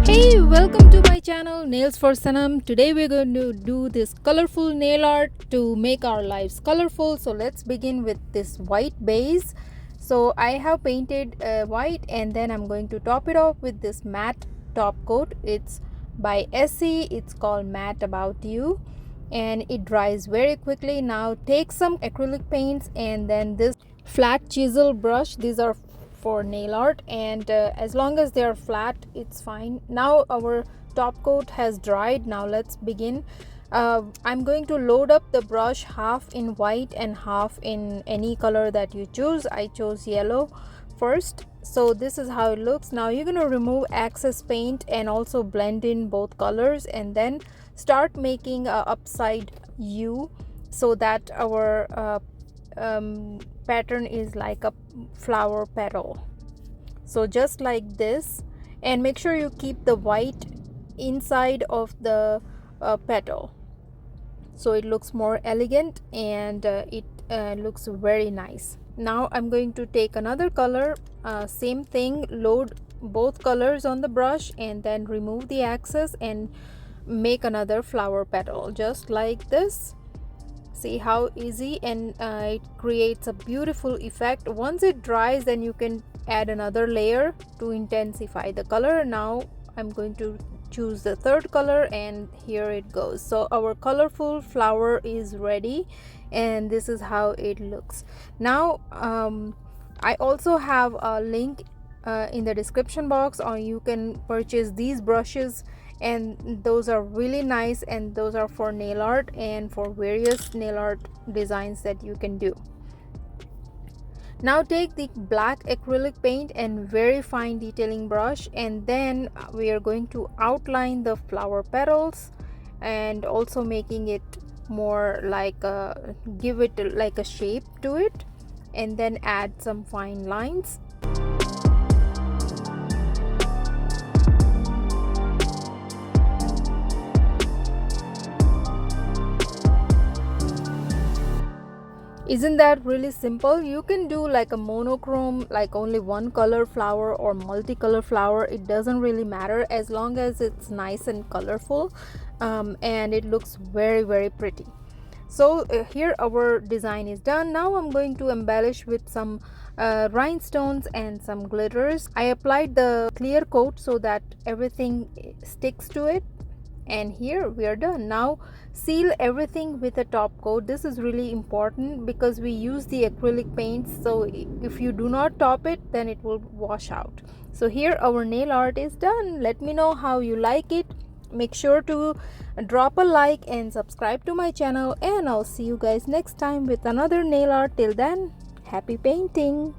Hey, welcome to my channel Nails for Sanam. Today we're going to do this colorful nail art to make our lives colorful. So let's begin with this white base. So I have painted white, and then I'm going to top it off with this matte top coat. It's by Essie. It's called Matte About You, and it dries very quickly. Now take some acrylic paints and then this flat chisel brush. These are for nail art, and as long as they are flat, it's fine. Now our top coat has dried. Now let's begin. I'm going to load up the brush half in white and half in any color that you choose. I chose yellow first. So this is how it looks. Now you're going to remove excess paint and also blend in both colors, and then start making a upside U so that our pattern is like a flower petal. So just like this, and make sure you keep the white inside of the petal so it looks more elegant, and it looks very nice. Now I'm going to take another color, same thing, load both colors on the brush and then remove the excess and make another flower petal just like this. See how easy, and it creates a beautiful effect. Once it dries, then you can add another layer to intensify the color. Now I'm going to choose the third color, and here it goes. So our colorful flower is ready, and this is how it looks. Now I also have a link in the description box, or you can purchase these brushes, and those are really nice, and those are for nail art and for various nail art designs that you can do. Now take the black acrylic paint and very fine detailing brush, and then we are going to outline the flower petals and also making it more like give it like a shape to it, and then add some fine lines. Isn't that really simple? You can do like a monochrome, like only one color flower, or multicolor flower. It doesn't really matter as long as it's nice and colorful, and it looks very pretty. So here our design is done. Now I'm going to embellish with some rhinestones and some glitters. I applied the clear coat so that everything sticks to it, and here we are done. Now seal everything with a top coat. This is really important because we use the acrylic paints, so if you do not top it, then it will wash out. So here our nail art is done. Let me know how you like it. Make sure to drop a like and subscribe to my channel, and I'll see you guys next time with another nail art. Till then, happy painting.